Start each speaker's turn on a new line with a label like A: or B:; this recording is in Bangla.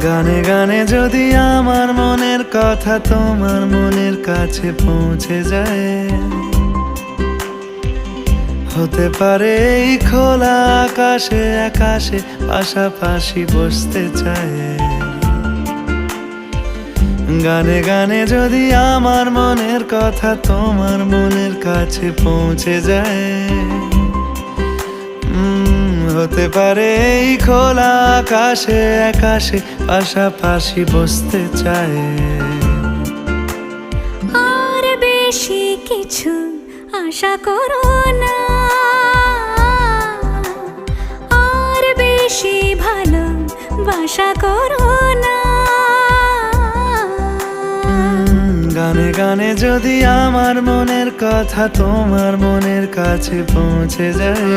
A: গানে গানে যদি আমার মনের কথা তোমার মনের কাছে পৌঁছে যায়, হতে পারে এই খোলা আকাশে আকাশে পাশাপাশি বসতে চায়। গানে গানে যদি আমার মনের কথা তোমার মনের কাছে পৌঁছে যায়, হতে পারে এই খোলা আকাশে আকাশে পাশাপাশি বসতে চায়।
B: আর বেশি কিছু আশা করো না, আর বেশি ভালোবাসা করো না।
A: গানে গানে যদি আমার মনের কথা তোমার মনের কাছে পৌঁছে যায়,